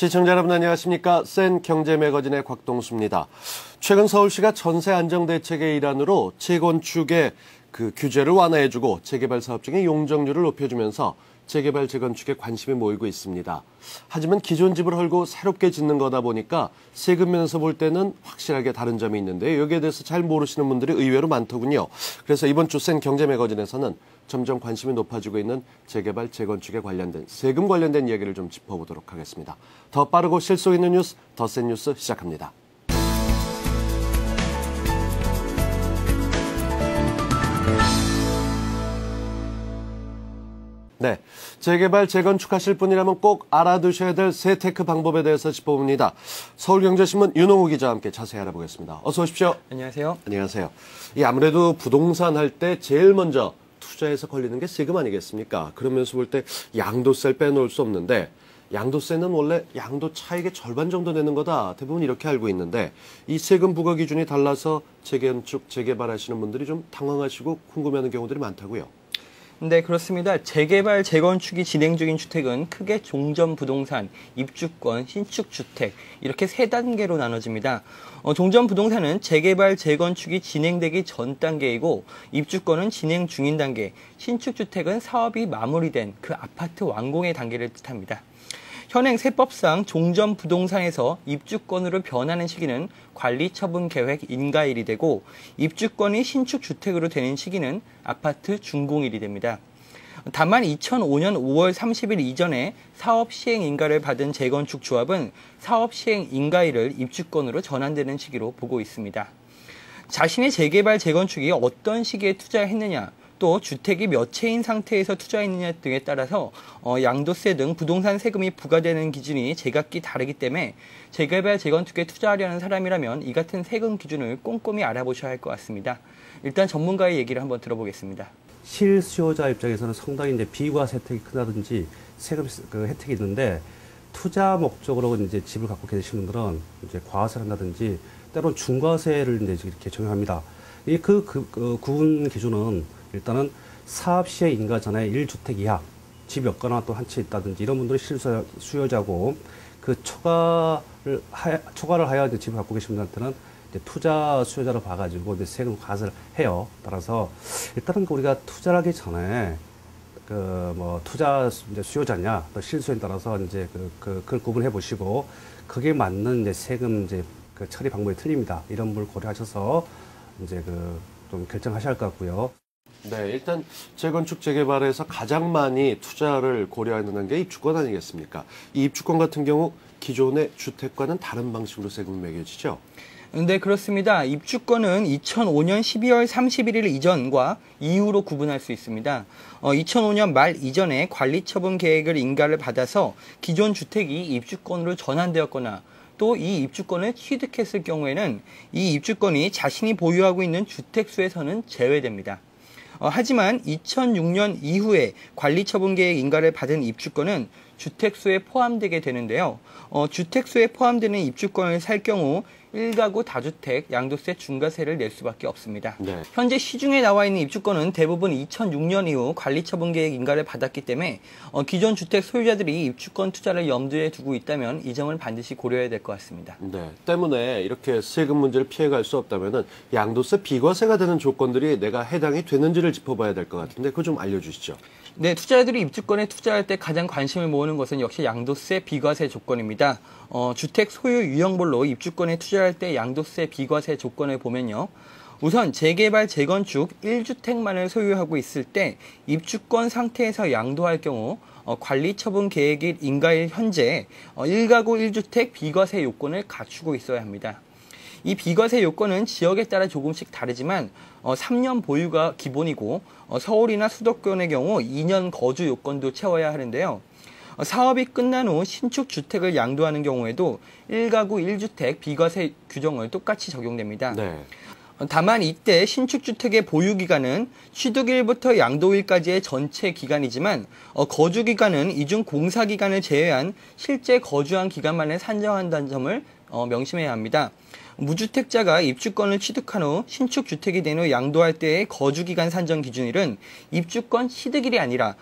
시청자 여러분 안녕하십니까? 센 경제 매거진의 곽동수입니다. 최근 서울시가 전세 안정 대책의 일환으로 재건축의 규제를 완화해주고 재개발 사업 중에 용적률을 높여주면서 재개발 재건축에 관심이 모이고 있습니다. 하지만 기존 집을 헐고 새롭게 짓는 거다 보니까 세금 면에서 볼 때는 확실하게 다른 점이 있는데 여기에 대해서 잘 모르시는 분들이 의외로 많더군요. 그래서 이번 주 센 경제 매거진에서는 점점 관심이 높아지고 있는 재개발 재건축에 관련된 세금 관련된 이야기를 좀 짚어보도록 하겠습니다. 더 빠르고 실속 있는 뉴스, 더 센 뉴스 시작합니다. 네, 재개발, 재건축하실 분이라면 꼭 알아두셔야 될 재테크 방법에 대해서 짚어봅니다. 서울경제신문 윤홍우 기자와 함께 자세히 알아보겠습니다. 어서 오십시오. 안녕하세요. 안녕하세요. 아무래도 부동산 할 때 제일 먼저 투자에서 걸리는 게 세금 아니겠습니까? 그러면서 볼 때 양도세를 빼놓을 수 없는데 양도세는 원래 양도 차익의 절반 정도 내는 거다. 대부분 이렇게 알고 있는데 이 세금 부과 기준이 달라서 재건축, 재개발하시는 분들이 좀 당황하시고 궁금해하는 경우들이 많다고요. 네, 그렇습니다. 재개발, 재건축이 진행 중인 주택은 크게 종전부동산, 입주권, 신축주택 이렇게 세 단계로 나눠집니다. 종전부동산은 재개발, 재건축이 진행되기 전 단계이고 입주권은 진행 중인 단계, 신축주택은 사업이 마무리된 그 아파트 완공의 단계를 뜻합니다. 현행 세법상 종전부동산에서 입주권으로 변하는 시기는 관리처분계획 인가일이 되고 입주권이 신축주택으로 되는 시기는 아파트 준공일이 됩니다. 다만 2005년 5월 30일 이전에 사업시행 인가를 받은 재건축 조합은 사업시행 인가일을 입주권으로 전환되는 시기로 보고 있습니다. 자신의 재개발, 재건축이 어떤 시기에 투자했느냐, 또 주택이 몇 채인 상태에서 투자했느냐 등에 따라서 양도세 등 부동산 세금이 부과되는 기준이 제각기 다르기 때문에 재개발, 재건축에 투자하려는 사람이라면 이 같은 세금 기준을 꼼꼼히 알아보셔야 할 것 같습니다. 일단 전문가의 얘기를 한번 들어보겠습니다. 실수요자 입장에서는 상당히 이제 비과세 혜택이 크다든지 세금 혜택이 있는데 투자 목적으로 이제 집을 갖고 계신 분들은 이제 과세를 한다든지 때로는 중과세를 이제 이렇게 적용합니다. 그 구분 기준은 일단은 사업시행 인가 전에 1주택 이하, 집이 없거나 또 한 채 있다든지 이런 분들이 실수요자고 그 초과를 하여 이제 집을 갖고 계신 분들한테는 이제 투자 수요자로 봐가지고 이제 세금 과세를 해요. 따라서 일단은 우리가 투자를 하기 전에 투자 이제 수요자냐, 또 실수요에 따라서 이제 그걸 구분해 보시고 그게 맞는 이제 세금 이제 처리 방법이 틀립니다. 이런 걸 고려하셔서 이제 좀 결정하셔야 할 것 같고요. 네, 일단 재건축, 재개발에서 가장 많이 투자를 고려하는 게 입주권 아니겠습니까? 이 입주권 같은 경우 기존의 주택과는 다른 방식으로 세금이 매겨지죠? 네, 그렇습니다. 입주권은 2005년 12월 31일 이전과 이후로 구분할 수 있습니다. 2005년 말 이전에 관리처분 계획을 인가를 받아서 기존 주택이 입주권으로 전환되었거나 또 이 입주권을 취득했을 경우에는 이 입주권이 자신이 보유하고 있는 주택수에서는 제외됩니다. 하지만 2006년 이후에 관리처분계획 인가를 받은 입주권은 주택수에 포함되게 되는데요. 주택수에 포함되는 입주권을 살 경우 1가구 다주택 양도세 중과세를 낼 수밖에 없습니다. 네. 현재 시중에 나와 있는 입주권은 대부분 2006년 이후 관리처분계획 인가를 받았기 때문에 기존 주택 소유자들이 입주권 투자를 염두에 두고 있다면 이 점을 반드시 고려해야 될 것 같습니다. 네, 때문에 이렇게 세금 문제를 피해갈 수 없다면 양도세 비과세가 되는 조건들이 내가 해당이 되는지를 짚어봐야 될 것 같은데 그거 좀 알려주시죠. 네, 투자자들이 입주권에 투자할 때 가장 관심을 모으는 것은 역시 양도세 비과세 조건입니다. 주택 소유 유형별로 입주권에 투자할 때 양도세 비과세 조건을 보면요. 우선 재개발, 재건축 1주택만을 소유하고 있을 때 입주권 상태에서 양도할 경우 관리처분 계획일 인가일 현재 1가구 1주택 비과세 요건을 갖추고 있어야 합니다. 이 비과세 요건은 지역에 따라 조금씩 다르지만 3년 보유가 기본이고 서울이나 수도권의 경우 2년 거주 요건도 채워야 하는데요. 사업이 끝난 후 신축 주택을 양도하는 경우에도 1가구 1주택 비과세 규정을 똑같이 적용됩니다. 네. 다만 이때 신축주택의 보유기간은 취득일부터 양도일까지의 전체 기간이지만 거주기간은 이중 공사기간을 제외한 실제 거주한 기간만을 산정한다는 점을 명심해야 합니다. 무주택자가 입주권을 취득한 후 신축 주택이 된 후 양도할 때의 거주기간 산정 기준일은 입주권 취득일이 아니라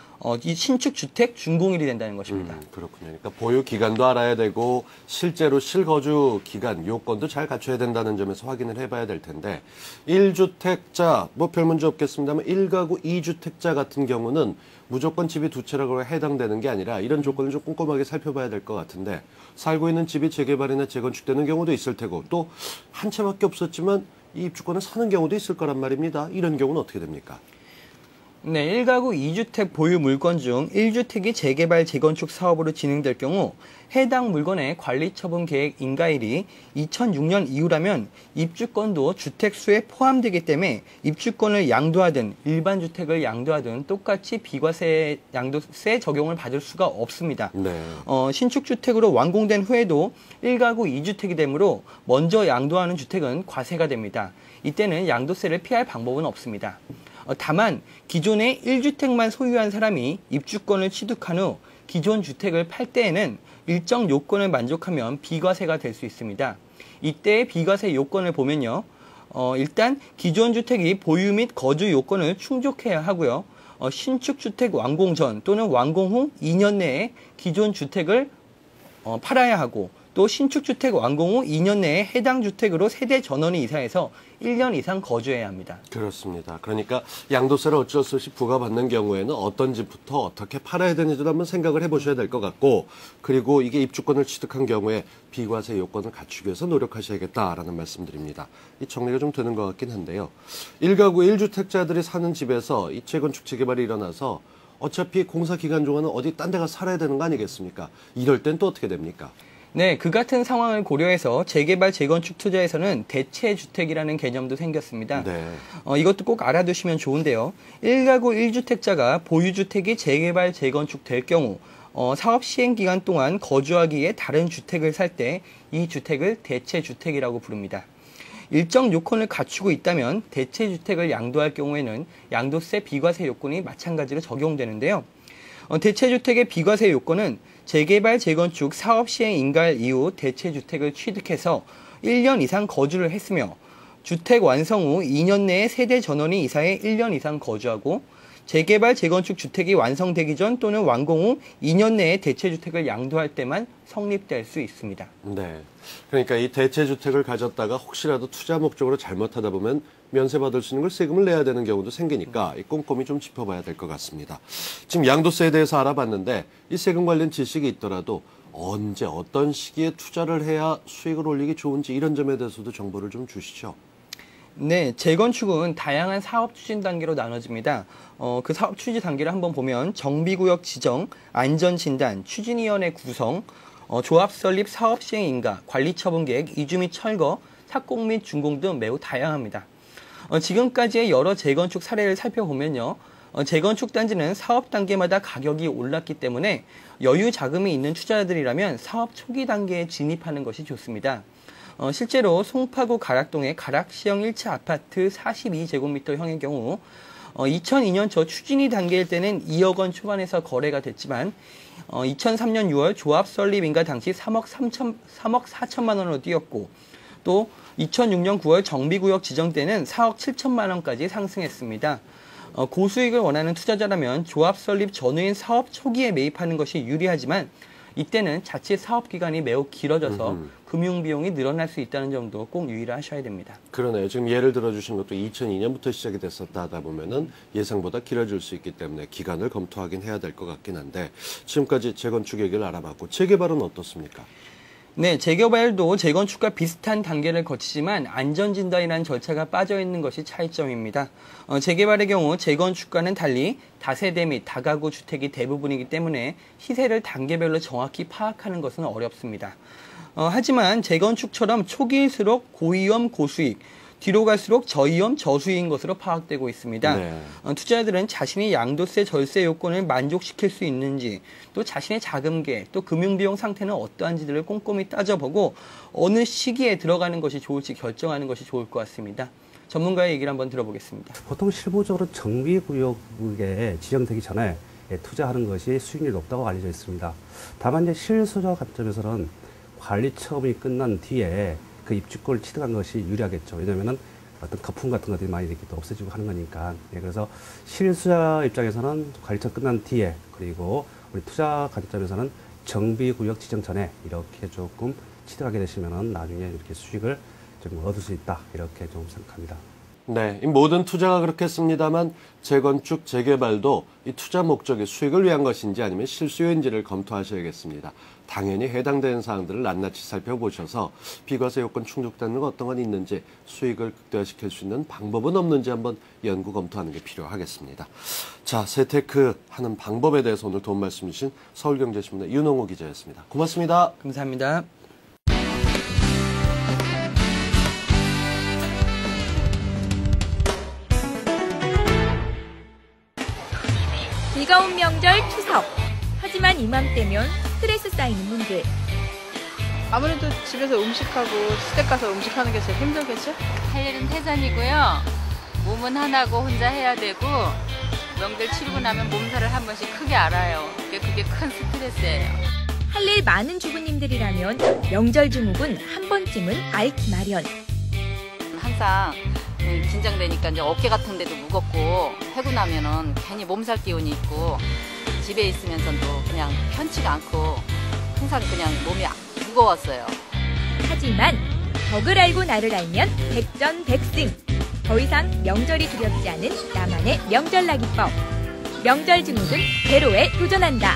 이 신축 주택 준공일이 된다는 것입니다. 그렇군요. 그러니까 보유 기간도 알아야 되고 실제로 실거주 기간, 요건도 잘 갖춰야 된다는 점에서 확인을 해봐야 될 텐데 1주택자, 뭐 별 문제 없겠습니다만 1가구 2주택자 같은 경우는 무조건 집이 두 채라고 해당되는 게 아니라 이런 조건을 좀 꼼꼼하게 살펴봐야 될 것 같은데 살고 있는 집이 재개발이나 재건축되는 경우도 있을 테고 또 한 채밖에 없었지만 이 입주권을 사는 경우도 있을 거란 말입니다. 이런 경우는 어떻게 됩니까? 네, 1가구 2주택 보유 물건 중 1주택이 재개발, 재건축 사업으로 진행될 경우 해당 물건의 관리처분 계획 인가일이 2006년 이후라면 입주권도 주택수에 포함되기 때문에 입주권을 양도하든 일반 주택을 양도하든 똑같이 비과세 양도세 적용을 받을 수가 없습니다. 네. 신축 주택으로 완공된 후에도 1가구 2주택이 되므로 먼저 양도하는 주택은 과세가 됩니다. 이때는 양도세를 피할 방법은 없습니다. 다만 기존에 1주택만 소유한 사람이 입주권을 취득한 후 기존 주택을 팔 때에는 일정 요건을 만족하면 비과세가 될 수 있습니다. 이때의 비과세 요건을 보면요. 일단 기존 주택이 보유 및 거주 요건을 충족해야 하고요. 신축 주택 완공 전 또는 완공 후 2년 내에 기존 주택을 팔아야 하고 또 신축 주택 완공 후 2년 내에 해당 주택으로 세대 전원이 이사해서 1년 이상 거주해야 합니다. 그렇습니다. 그러니까 양도세를 어쩔 수 없이 부과받는 경우에는 어떤 집부터 어떻게 팔아야 되는지도 한번 생각을 해보셔야 될 것 같고 그리고 이게 입주권을 취득한 경우에 비과세 요건을 갖추기 위해서 노력하셔야겠다라는 말씀드립니다. 이 정리가 좀 되는 것 같긴 한데요. 1가구 1주택자들이 사는 집에서 이 재건축 재개발이 일어나서 어차피 공사 기간 동안은 어디 딴 데 가서 살아야 되는 거 아니겠습니까? 이럴 땐 또 어떻게 됩니까? 네, 그 같은 상황을 고려해서 재개발, 재건축 투자에서는 대체주택이라는 개념도 생겼습니다. 네. 이것도 꼭 알아두시면 좋은데요. 1가구 1주택자가 보유주택이 재개발, 재건축 될 경우 사업 시행 기간 동안 거주하기에 다른 주택을 살 때 이 주택을 대체주택이라고 부릅니다. 일정 요건을 갖추고 있다면 대체주택을 양도할 경우에는 양도세 비과세 요건이 마찬가지로 적용되는데요. 대체주택의 비과세 요건은 재개발, 재건축, 사업 시행 인가일 이후 대체주택을 취득해서 1년 이상 거주를 했으며 주택 완성 후 2년 내에 세대 전원이 이사해 1년 이상 거주하고 재개발, 재건축 주택이 완성되기 전 또는 완공 후 2년 내에 대체주택을 양도할 때만 성립될 수 있습니다. 네. 그러니까 이 대체주택을 가졌다가 혹시라도 투자 목적으로 잘못하다 보면 면세받을 수 있는 걸 세금을 내야 되는 경우도 생기니까 꼼꼼히 좀 짚어봐야 될 것 같습니다. 지금 양도세에 대해서 알아봤는데 이 세금 관련 지식이 있더라도 언제 어떤 시기에 투자를 해야 수익을 올리기 좋은지 이런 점에 대해서도 정보를 좀 주시죠. 네, 재건축은 다양한 사업 추진 단계로 나눠집니다. 그 사업 추진 단계를 한번 보면 정비구역 지정, 안전진단, 추진위원회 구성, 조합 설립, 사업 시행 인가, 관리 처분 계획, 이주 및 철거, 착공 및 준공 등 매우 다양합니다. 지금까지의 여러 재건축 사례를 살펴보면요. 재건축 단지는 사업 단계마다 가격이 올랐기 때문에 여유 자금이 있는 투자자들이라면 사업 초기 단계에 진입하는 것이 좋습니다. 실제로 송파구 가락동의 가락시형 1차 아파트 42제곱미터형의 경우 2002년 저 추진위 단계일 때는 2억 원 초반에서 거래가 됐지만 2003년 6월 조합 설립 인가 당시 3억 4천만 원으로 뛰었고 또 2006년 9월 정비구역 지정 때는 4억 7천만 원까지 상승했습니다. 고수익을 원하는 투자자라면 조합 설립 전후인 사업 초기에 매입하는 것이 유리하지만 이때는 자칫 사업 기간이 매우 길어져서 금융 비용이 늘어날 수 있다는 점도 꼭 유의를 하셔야 됩니다. 그러네요. 지금 예를 들어주신 것도 2002년부터 시작이 됐었다 하다 보면은 예상보다 길어질 수 있기 때문에 기간을 검토하긴 해야 될 것 같긴 한데 지금까지 재건축 얘기를 알아봤고 재개발은 어떻습니까? 네, 재개발도 재건축과 비슷한 단계를 거치지만 안전진단이라는 절차가 빠져있는 것이 차이점입니다. 재개발의 경우 재건축과는 달리 다세대 및 다가구 주택이 대부분이기 때문에 시세를 단계별로 정확히 파악하는 것은 어렵습니다. 하지만 재건축처럼 초기일수록 고위험 고수익, 뒤로 갈수록 저위험 저수익인 것으로 파악되고 있습니다. 네. 투자자들은 자신이 양도세 절세 요건을 만족시킬 수 있는지 또 자신의 자금계 또 금융비용 상태는 어떠한지들을 꼼꼼히 따져보고 어느 시기에 들어가는 것이 좋을지 결정하는 것이 좋을 것 같습니다. 전문가의 얘기를 한번 들어보겠습니다. 보통 실무적으로 정비구역에 지정되기 전에 투자하는 것이 수익률이 높다고 알려져 있습니다. 다만 이제 실소적 관점에서는 관리 처분이 끝난 뒤에 그 입주권을 취득한 것이 유리하겠죠. 왜냐하면은 어떤 거품 같은 것들이 많이 이렇게 또 없어지고 하는 거니까. 예, 그래서 실수자 입장에서는 관리처 끝난 뒤에, 그리고 우리 투자 관점에서는 정비구역 지정 전에 이렇게 조금 취득하게 되시면은 나중에 이렇게 수익을 좀 얻을 수 있다, 이렇게 좀 생각합니다. 네, 이 모든 투자가 그렇겠습니다만 재건축, 재개발도 이 투자 목적이 수익을 위한 것인지 아니면 실수요인지를 검토하셔야겠습니다. 당연히 해당되는 사항들을 낱낱이 살펴보셔서 비과세 요건 충족되는 건 어떤 건 있는지, 수익을 극대화시킬 수 있는 방법은 없는지 한번 연구 검토하는 게 필요하겠습니다. 자, 재테크 하는 방법에 대해서 오늘 도움 말씀 주신 서울경제신문의 윤홍호 기자였습니다. 고맙습니다. 감사합니다. 즐거운 명절 추석. 하지만 이맘때면 스트레스 쌓이는 분들. 아무래도 집에서 음식하고 시댁 가서 음식하는 게 제일 힘들겠죠? 할 일은 태산이고요. 몸은 하나고 혼자 해야 되고 명절 치르고 나면 몸살을 한 번씩 크게 알아요. 그게 큰 스트레스예요. 할 일 많은 주부님들이라면 명절 증후군 한 번쯤은 앓기 마련. 항상 긴장되니까 이제 어깨 같은 데도 무겁고 하고 나면은 괜히 몸살 기운이 있고 집에 있으면서도 그냥 편치가 않고 항상 그냥 몸이 무거웠어요. 하지만 덕을 알고 나를 알면 백전백승. 더 이상 명절이 두렵지 않은 나만의 명절나기법. 명절 증후군 제로에 도전한다.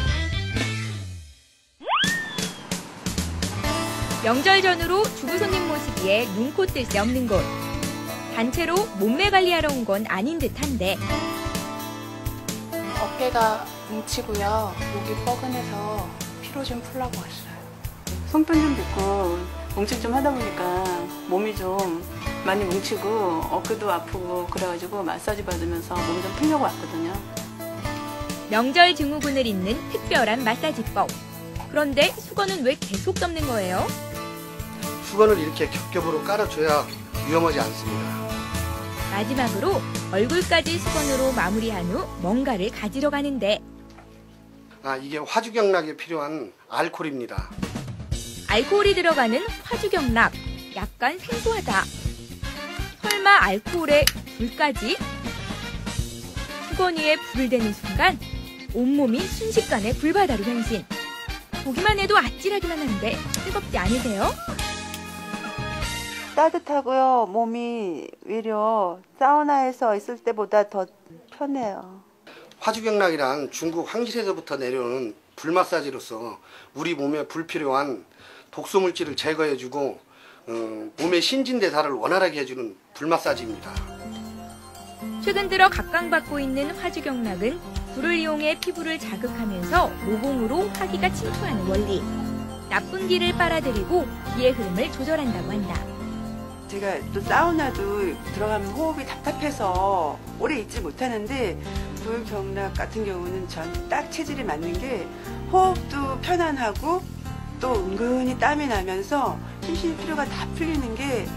명절 전후로 주부 손님 모시기에 눈코 뜰 새 없는 곳. 단체로 몸매 관리하러 온 건 아닌 듯한데 어깨가 뭉치고요. 목이 뻐근해서 피로 좀 풀라고 왔어요. 송편 좀 빚고 음식 좀 하다 보니까 몸이 좀 많이 뭉치고 어깨도 아프고 그래가지고 마사지 받으면서 몸 좀 풀려고 왔거든요. 명절 증후군을 잇는 특별한 마사지법. 그런데 수건은 왜 계속 덮는 거예요? 수건을 이렇게 겹겹으로 깔아줘야 위험하지 않습니다. 마지막으로 얼굴까지 수건으로 마무리한 후 뭔가를 가지러 가는데 이게 화주경락에 필요한 알코올입니다. 알코올이 들어가는 화주경락. 약간 생소하다. 설마 알코올에 불까지? 수건 위에 불을 대는 순간 온몸이 순식간에 불바다로 변신. 보기만 해도 아찔하기만 한데 뜨겁지 않으세요? 따뜻하고요. 몸이 오히려 사우나에서 있을 때보다 더 편해요. 화주경락이란 중국 황실에서부터 내려오는 불 마사지로서 우리 몸에 불필요한 독소 물질을 제거해주고 몸의 신진대사를 원활하게 해주는 불 마사지입니다. 최근 들어 각광받고 있는 화주경락은 불을 이용해 피부를 자극하면서 모공으로 화기가 침투하는 원리. 나쁜 기를 빨아들이고 기의 흐름을 조절한다고 한다. 제가 또 사우나도 들어가면 호흡이 답답해서 오래 있지 못하는데 불경락 같은 경우는 전 딱 체질에 맞는 게 호흡도 편안하고 또 은근히 땀이 나면서 심신 피로가 다 풀리는 게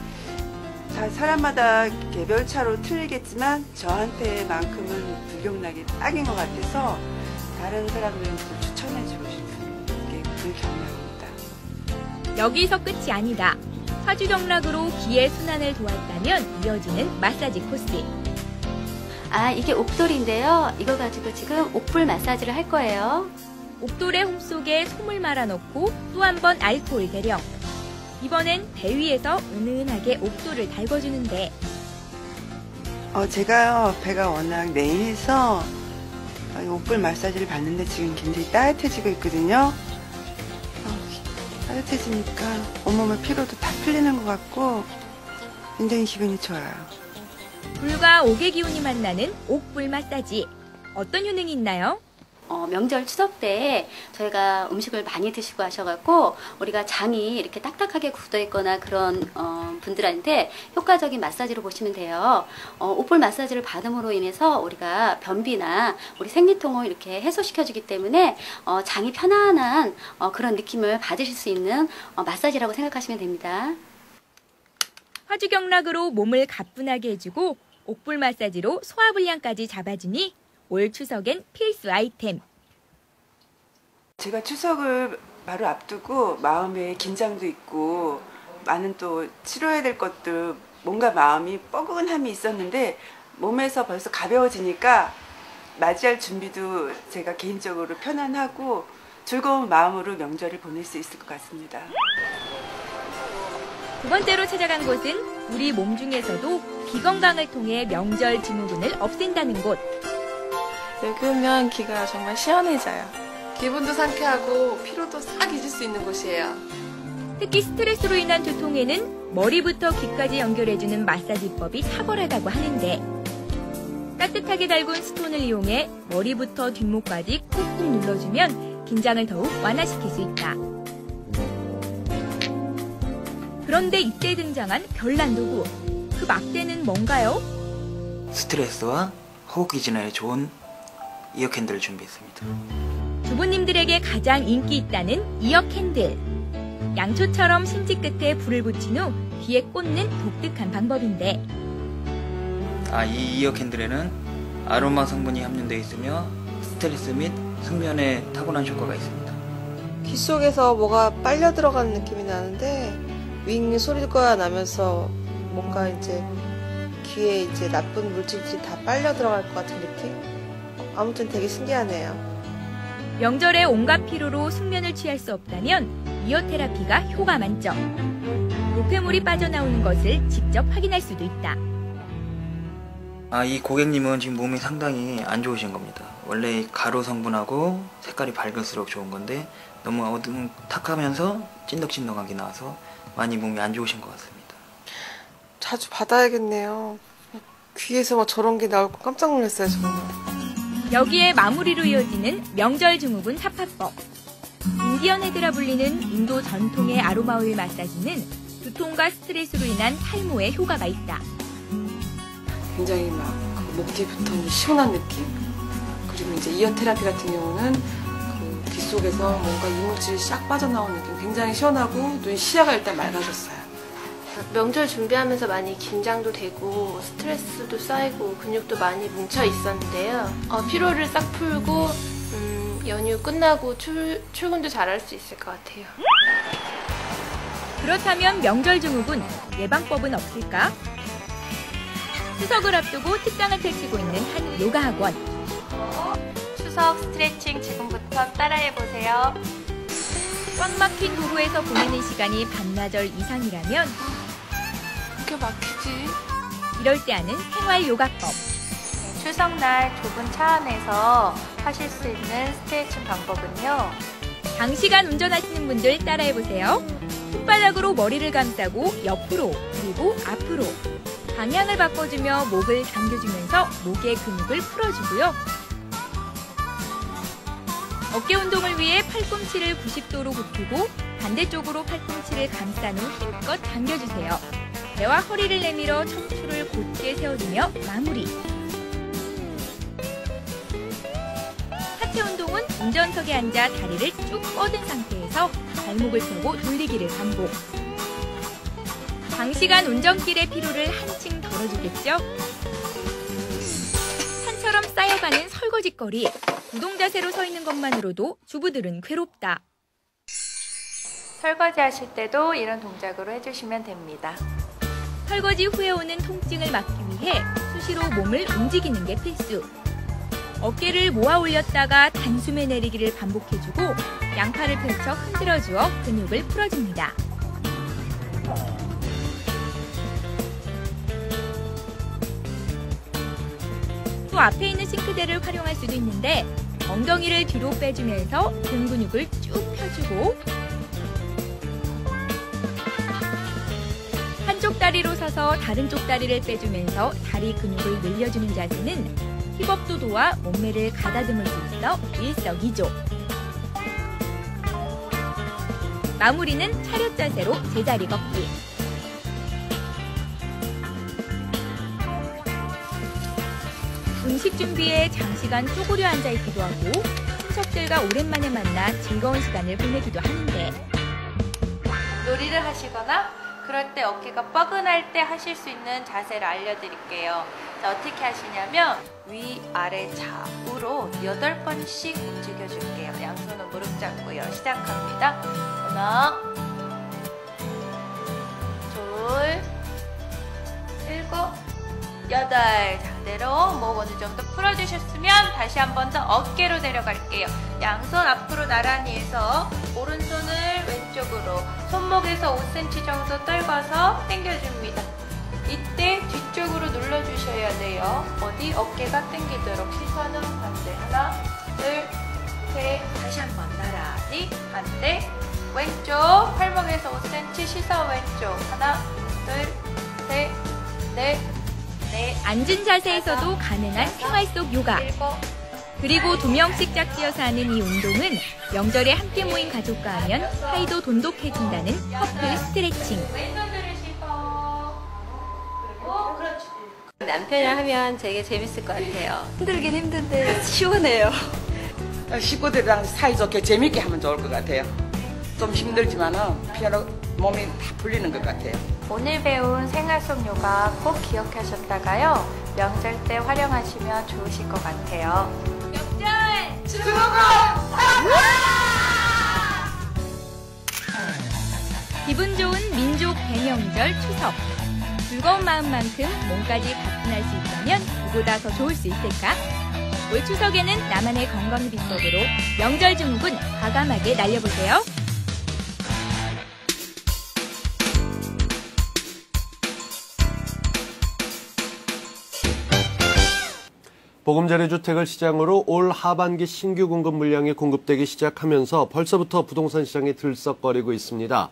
사람마다 개별차로 틀리겠지만 저한테만큼은 불경락이 딱인 것 같아서 다른 사람들한테 추천해주고 싶은 게 불경락입니다. 여기서 끝이 아니다. 화주경락으로 기의 순환을 도왔다면 이어지는 마사지 코스. 이게 옥돌인데요. 이거 가지고 지금 옥불 마사지를 할 거예요. 옥돌의 홈 속에 솜을 말아넣고 또 한 번 알코올 대령. 이번엔 배 위에서 은은하게 옥돌을 달궈주는데 제가요 배가 워낙 냉해서 옥불 마사지를 받는데 지금 굉장히 따뜻해지고 있거든요. 따뜻해지니까 온몸의 피로도 다 풀리는 것 같고 굉장히 기분이 좋아요. 불과 옥의 기운이 만나는 옥불 마사지. 어떤 효능이 있나요? 명절 추석 때 저희가 음식을 많이 드시고 하셔갖고 우리가 장이 이렇게 딱딱하게 굳어있거나 그런 분들한테 효과적인 마사지로 보시면 돼요. 옥불 마사지를 받음으로 인해서 우리가 변비나 우리 생리통을 이렇게 해소시켜주기 때문에 장이 편안한 그런 느낌을 받으실 수 있는 마사지라고 생각하시면 됩니다. 화주경락으로 몸을 가뿐하게 해주고 옥불 마사지로 소화불량까지 잡아주니 올 추석엔 필수 아이템. 제가 추석을 바로 앞두고 마음에 긴장도 있고 많은 또 치료해야 될 것도 뭔가 마음이 뻐근함이 있었는데 몸에서 벌써 가벼워지니까 맞이할 준비도 제가 개인적으로 편안하고 즐거운 마음으로 명절을 보낼 수 있을 것 같습니다. 두 번째로 찾아간 곳은 우리 몸 중에서도 기건강을 통해 명절 증후군을 없앤다는 곳. 여기 오면 기가 정말 시원해져요. 기분도 상쾌하고 피로도 싹 잊을 수 있는 곳이에요. 특히 스트레스로 인한 두통에는 머리부터 귀까지 연결해주는 마사지법이 탁월하다고 하는데 따뜻하게 달군 스톤을 이용해 머리부터 뒷목까지 꾹꾹 눌러주면 긴장을 더욱 완화시킬 수 있다. 그런데 이때 등장한 별난 도구. 그 막대는 뭔가요? 스트레스와 호흡 기진에 좋은 이어 캔들을 준비했습니다. 주부님들에게 가장 인기 있다는 이어 캔들. 양초처럼 심지 끝에 불을 붙인 후 귀에 꽂는 독특한 방법인데 이 이어 캔들에는 아로마 성분이 함유되어 있으며 스트레스 및 숙면에 타고난 효과가 있습니다. 귀 속에서 뭐가 빨려 들어가는 느낌이 나는데 윙 소리가 나면서 뭔가 이제 귀에 이제 나쁜 물질들이 다 빨려 들어갈 것 같은 느낌? 아무튼 되게 신기하네요. 명절에 온갖 피로로 숙면을 취할 수 없다면 이어 테라피가 효과 만점. 노폐물이 빠져나오는 것을 직접 확인할 수도 있다. 이 고객님은 지금 몸이 상당히 안 좋으신 겁니다. 원래 가루 성분하고 색깔이 밝을수록 좋은 건데 너무 어두탁하면서 찐득찐득하게 나와서 많이 몸이 안 좋으신 것 같습니다. 자주 받아야겠네요. 귀에서 막 저런 게 나올 거 깜짝 놀랐어요, 정말. 여기에 마무리로 이어지는 명절 증후군 타파법. 인디언 헤드라 불리는 인도 전통의 아로마 오일 마사지는 두통과 스트레스로 인한 탈모에 효과가 있다. 굉장히 막 목 뒤부터 시원한 느낌? 그리고 이제 이어 테라피 같은 경우는 그 귀 속에서 뭔가 이물질이 싹 빠져나오는 느낌. 굉장히 시원하고 눈 시야가 일단 맑아졌어요. 명절 준비하면서 많이 긴장도 되고 스트레스도 쌓이고 근육도 많이 뭉쳐 있었는데요. 피로를 싹 풀고 연휴 끝나고 출근도 잘할 수 있을 것 같아요. 그렇다면 명절 증후군 예방법은 없을까? 추석을 앞두고 특강을 펼치고 있는 한 요가 학원. 추석 스트레칭 지금부터 따라해보세요. 꽉 막힌 도로에서 보내는 시간이 반나절 이상이라면 그게 막히지. 이럴 때 하는 생활 요가법. 추석날 좁은 차 안에서 하실 수 있는 스트레칭 방법은요. 장시간 운전하시는 분들 따라해보세요. 손바닥으로 머리를 감싸고 옆으로 그리고 앞으로 방향을 바꿔주며 목을 당겨주면서 목의 근육을 풀어주고요. 어깨 운동을 위해 팔꿈치를 90도로 굽히고 반대쪽으로 팔꿈치를 감싼 후 힘껏 당겨주세요. 배와 허리를 내밀어 척추를 곧게 세워주며 마무리. 하체 운동은 운전석에 앉아 다리를 쭉 뻗은 상태에서 발목을 펴고 돌리기를 반복. 장시간 운전길의 피로를 한층 덜어주겠죠? 산처럼 쌓여가는 설거지거리. 구동자세로 서 있는 것만으로도 주부들은 괴롭다. 설거지 하실 때도 이런 동작으로 해주시면 됩니다. 설거지 후에 오는 통증을 막기 위해 수시로 몸을 움직이는 게 필수. 어깨를 모아 올렸다가 단숨에 내리기를 반복해주고 양팔을 펼쳐 흔들어주어 근육을 풀어줍니다. 또 앞에 있는 싱크대를 활용할 수도 있는데 엉덩이를 뒤로 빼주면서 등 근육을 쭉 펴주고 한쪽 다리로 서서 다른 쪽 다리를 빼주면서 다리 근육을 늘려주는 자세는 힙업도 도와 몸매를 가다듬을 수 있어 일석이조. 마무리는 차렷 자세로 제자리 걷기. 음식 준비에 장시간 쪼그려 앉아있기도 하고 친척들과 오랜만에 만나 즐거운 시간을 보내기도 하는데 놀이를 하시거나 그럴 때 어깨가 뻐근할 때 하실 수 있는 자세를 알려드릴게요. 자, 어떻게 하시냐면 위, 아래, 좌우로 8번씩 움직여줄게요. 양손은 무릎 잡고요. 시작합니다. 하나, 8 상대로 목 어느 정도 풀어주셨으면 다시 한 번 더 어깨로 내려갈게요. 양손 앞으로 나란히 해서 오른손을 왼쪽으로 손목에서 5cm 정도 떨궈서 당겨줍니다. 이때 뒤쪽으로 눌러주셔야 돼요. 어디 어깨가 당기도록 시선은 반대. 하나, 둘, 셋. 다시 한 번 나란히 반대. 왼쪽 팔목에서 5cm 시선 왼쪽. 하나, 둘, 셋, 넷. 앉은 자세에서도 가능한 생활 속 요가. 그리고 2명씩 짝지어서 하는 이 운동은 명절에 함께 모인 가족과 하면 사이도 돈독해진다는 커플 스트레칭. 남편이랑 하면 되게 재밌을 것 같아요. 힘들긴 힘든데 시원해요. 식구들이랑 사이좋게 재밌게 하면 좋을 것 같아요. 좀 힘들지만은 피로 몸이 다 풀리는 것 같아요. 오늘 배운 생활 속 요가 꼭 기억하셨다가요. 명절 때 활용하시면 좋으실 것 같아요. 명절 축복! 기분 좋은 민족 대명절 추석. 즐거운 마음만큼 몸까지 가뿐할 수 있다면 그보다 더 좋을 수 있을까? 올 추석에는 나만의 건강 비법으로 명절 증후군 과감하게 날려보세요. 보금자리 주택을 시장으로 올 하반기 신규 공급 물량이 공급되기 시작하면서 벌써부터 부동산 시장이 들썩거리고 있습니다.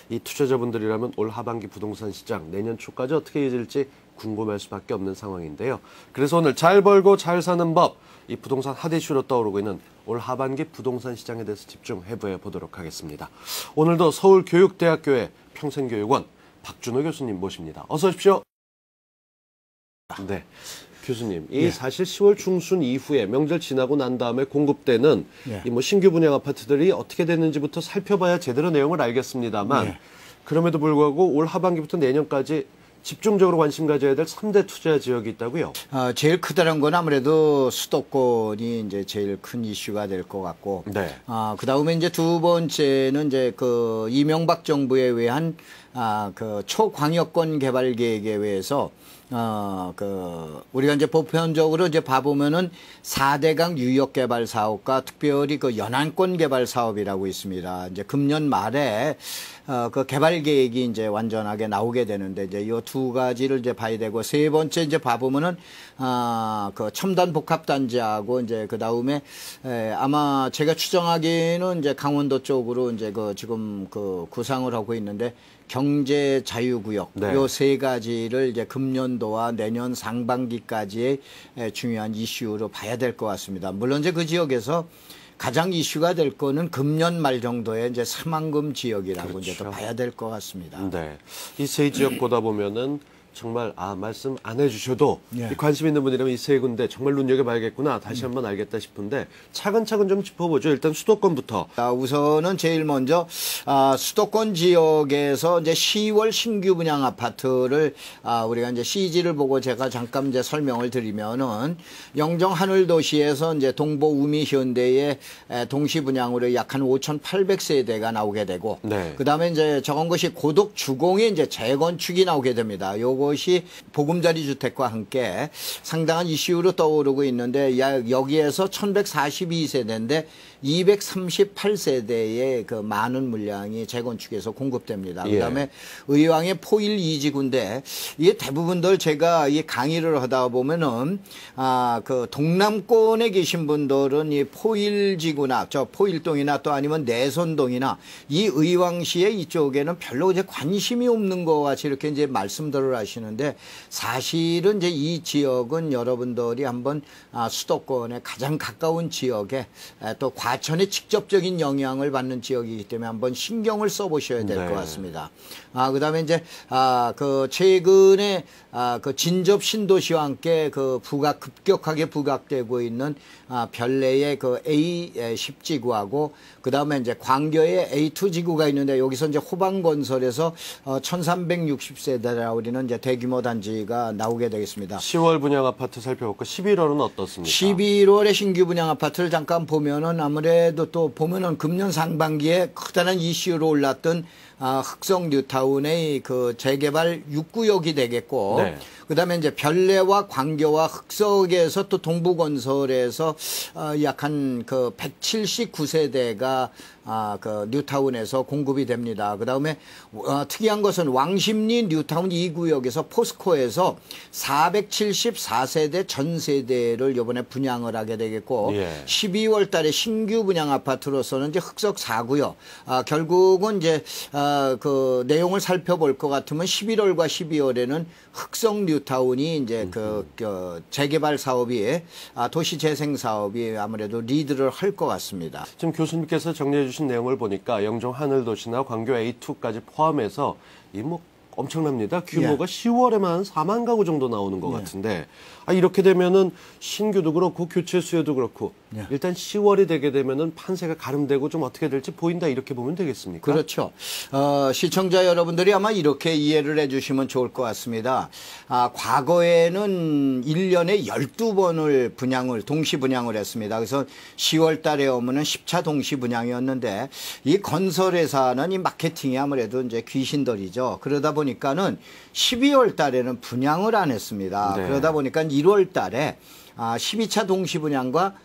이 투자자분들이라면 올 하반기 부동산 시장 내년 초까지 어떻게 이어질지 궁금할 수밖에 없는 상황인데요. 그래서 오늘 잘 벌고 잘 사는 법, 이 부동산 핫 이슈로 떠오르고 있는 올 하반기 부동산 시장에 대해서 집중해부해 보도록 하겠습니다. 오늘도 서울교육대학교의 평생교육원 박준호 교수님 모십니다. 어서 오십시오. 네. 교수님, 이 사실 10월 중순 이후에 명절 지나고 난 다음에 공급되는 이 뭐 신규 분양 아파트들이 어떻게 됐는지부터 살펴봐야 제대로 내용을 알겠습니다만 그럼에도 불구하고 올 하반기부터 내년까지 집중적으로 관심 가져야 될 3대 투자 지역이 있다고요? 제일 크다는 건 아무래도 수도권이 이제 제일 큰 이슈가 될 것 같고, 그 다음에 이제 두 번째는 이제 그 이명박 정부에 의한 그 초광역권 개발 계획에 의해서 우리가 이제 보편적으로 이제 봐보면은 4대강 유역 개발 사업과 특별히 그 연안권 개발 사업이라고 있습니다. 이제 금년 말에 그 개발 계획이 이제 완전하게 나오게 되는데 이제 이 두 가지를 이제 봐야 되고 세 번째 이제 봐보면은 그 첨단 복합단지하고 이제 그 다음에 아마 제가 추정하기에는 이제 강원도 쪽으로 이제 그 지금 그 구상을 하고 있는데 경제 자유구역 요 세 가지를 이제 금년도와 내년 상반기까지의 중요한 이슈로 봐야 될 것 같습니다. 물론 이제 그 지역에서 가장 이슈가 될 거는 금년 말 정도에 이제 새만금 지역이라고 이제 또 봐야 될 것 같습니다. 네. 이 세 지역 보다 보면은 정말 말씀 안 해주셔도 관심 있는 분이라면 이 세 군데 정말 눈여겨봐야겠구나 다시 한번 알겠다 싶은데 차근차근 좀 짚어보죠. 일단 수도권부터. 우선은 제일 먼저 수도권 지역에서 이제 10월 신규 분양 아파트를 우리가 이제 CG를 보고 제가 잠깐 이제 설명을 드리면은 영정 하늘도시에서 이제 동보 우미 현대의 동시 분양으로 약 한 5,800세대가 나오게 되고 그다음에 이제 적은 것이 고덕 주공의 이제 재건축이 나오게 됩니다. 것이 보금자리 주택과 함께 상당한 이슈로 떠오르고 있는데 여기에서 1142세대인데 238세대의 그 많은 물량이 재건축에서 공급됩니다. 그다음에 의왕의 포일 2지구인데 이게 대부분들 제가 이 강의를 하다 보면은 그 동남권에 계신 분들은 이 포일지구나 저 포일동이나 또 아니면 내선동이나 이 의왕시의 이쪽에는 별로 이제 관심이 없는 것 같이 이렇게 이제 말씀들을 하시는데 사실은 이제 이 지역은 여러분들이 한번 수도권에 가장 가까운 지역에 또 과천의 직접적인 영향을 받는 지역이기 때문에 한번 신경을 써보셔야 될 것 같습니다. 그다음에 이제 그 최근에 그 진접 신도시와 함께 그 급격하게 부각되고 있는 별내의 그 A10지구하고 그다음에 이제 광교의 A2지구가 있는데 여기서 이제 호방건설에서 1360세대라고 우리는 이제 대규모 단지가 나오게 되겠습니다. 10월 분양 아파트 살펴볼까? 11월은 어떻습니까? 11월에 신규 분양 아파트를 잠깐 보면은 아무래도 또 보면은 금년 상반기에 커다란 이슈로 올랐던 흑성 뉴타운의 그 재개발 6구역이 되겠고, 네. 그다음에 이제 별내와 광교와 흑석에서 또 동부건설에서 약 한 그 179세대가 그 뉴타운에서 공급이 됩니다. 그다음에 특이한 것은 왕십리 뉴타운 2구역에서 포스코에서 474세대 전 세대를 이번에 분양을 하게 되겠고, 예. 12월 달에 신규 분양 아파트로서는 이제 흑석 4구역. 결국은 이제 그 내용을 살펴볼 것 같으면 11월과 12월에는 흑성 뉴타운이 이제 그 재개발 사업이 도시 재생 사업이 아무래도 리드를 할 것 같습니다. 지금 교수님께서 정리해 주신 내용을 보니까 영종 하늘도시나 광교 A2까지 포함해서 이 뭐 엄청납니다. 규모가 10월에만 한 4만 가구 정도 나오는 것 같은데, 이렇게 되면은 신규도 그렇고 교체 수요도 그렇고 일단 10월이 되게 되면은 판세가 가름되고 좀 어떻게 될지 보인다, 이렇게 보면 되겠습니까? 그렇죠. 시청자 여러분들이 아마 이렇게 이해를 해주시면 좋을 것 같습니다. 과거에는 1년에 12번을 동시 분양을 했습니다. 그래서 10월 달에 오면은 10차 동시 분양이었는데, 이 건설회사는 이 마케팅이 아무래도 이제 귀신들이죠. 그러다 보니까는 12월 달에는 분양을 안 했습니다. 네. 그러다 보니까 1월 달에 12차 동시 분양과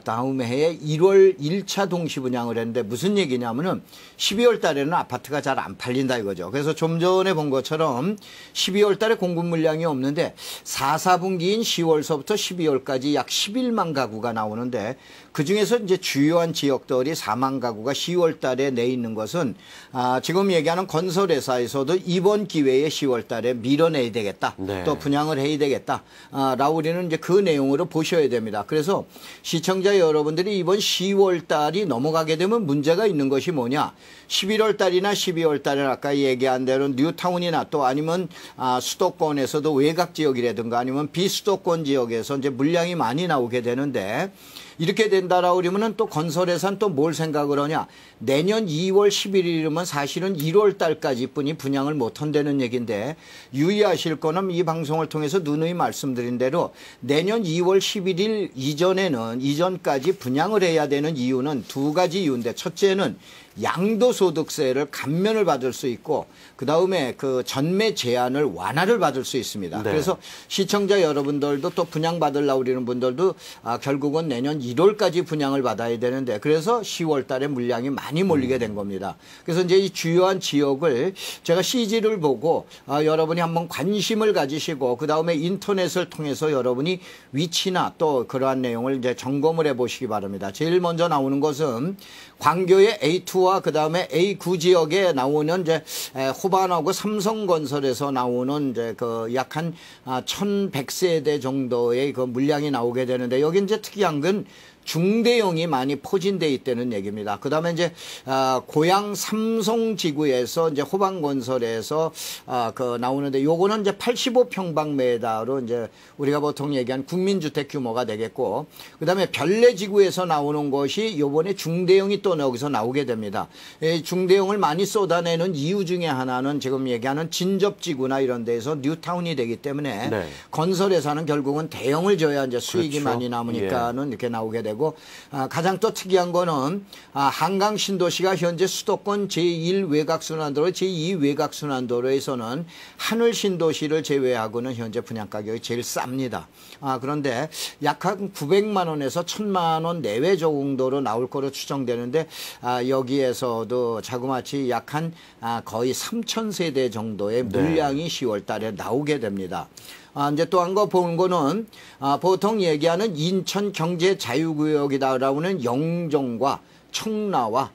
다음 해에 1월 1차 동시 분양을 했는데, 무슨 얘기냐면은 12월 달에는 아파트가 잘 안 팔린다 이거죠. 그래서 좀 전에 본 것처럼 12월 달에 공급 물량이 없는데 4분기인 10월서부터 12월까지 약 11만 가구가 나오는데, 그중에서 이제 주요한 지역들이 4만 가구가 10월 달에 내 있는 것은 지금 얘기하는 건설회사에서도 이번 기회에 10월 달에 밀어내야 되겠다. 네. 또 분양을 해야 되겠다. 라고 우리는 이제 그 내용으로 보셔야 됩니다. 그래서 시청자 여러분들이 이번 10월 달이 넘어가게 되면 문제가 있는 것이 뭐냐. 11월 달이나 12월 달에는 아까 얘기한 대로 뉴타운이나 또 아니면 수도권에서도 외곽 지역이라든가 아니면 비수도권 지역에서 이제 물량이 많이 나오게 되는데, 이렇게 된다라고 그러면은 또 건설회사는 또 뭘 생각을 하냐. 내년 2월 11일이면 사실은 1월 달까지 뿐이 분양을 못 한다는 얘기인데, 유의하실 거는 이 방송을 통해서 누누이 말씀드린 대로 내년 2월 11일 이전까지 분양을 해야 되는 이유는 두 가지 이유인데, 첫째는 양도소득세를 감면을 받을 수 있고, 그 다음에 그 전매 제한을 완화를 받을 수 있습니다. 네. 그래서 시청자 여러분들도 또 분양받으려고 그러는 분들도 결국은 내년 1월까지 분양을 받아야 되는데, 그래서 10월 달에 물량이 많이 몰리게 된 겁니다. 그래서 이제 이 주요한 지역을 제가 CG를 보고 여러분이 한번 관심을 가지시고, 그 다음에 인터넷을 통해서 여러분이 위치나 또 그러한 내용을 이제 점검을 해 보시기 바랍니다. 제일 먼저 나오는 것은 광교의 A2와 그 다음에 A9 지역에 나오는 이제 호반하고 삼성건설에서 나오는 이제 그 약 한 1100세대 정도의 그 물량이 나오게 되는데, 여기 이제 특이한 건 중대형이 많이 포진돼 있다는 얘기입니다. 그 다음에 이제 고양 삼성지구에서 이제 호반건설에서 그 나오는데, 요거는 이제 85평방미터로 이제 우리가 보통 얘기한 국민주택 규모가 되겠고, 그 다음에 별내지구에서 나오는 것이 요번에 중대형이 또 여기서 나오게 됩니다. 이 중대형을 많이 쏟아내는 이유 중에 하나는 지금 얘기하는 진접지구나 이런 데에서 뉴타운이 되기 때문에, 네. 건설회사는 결국은 대형을 져야 이제 수익이 그렇죠. 많이 남으니까는 이렇게 나오게 되고, 가장 또 특이한 거는 한강 신도시가 현재 수도권 제1 외곽순환도로 제2 외곽순환도로에서는 하늘 신도시를 제외하고는 현재 분양 가격이 제일 쌉니다. 그런데 약 한 900만 원에서 1000만 원 내외 정도로 나올 거로 추정되는데, 여기에서도 자그마치 약 한 거의 3000세대 정도의 물량이 10월 달에 나오게 됩니다. 이제 또 한 거 본 거는 보통 얘기하는 인천 경제 자유구역이다라고는 영종과 청라와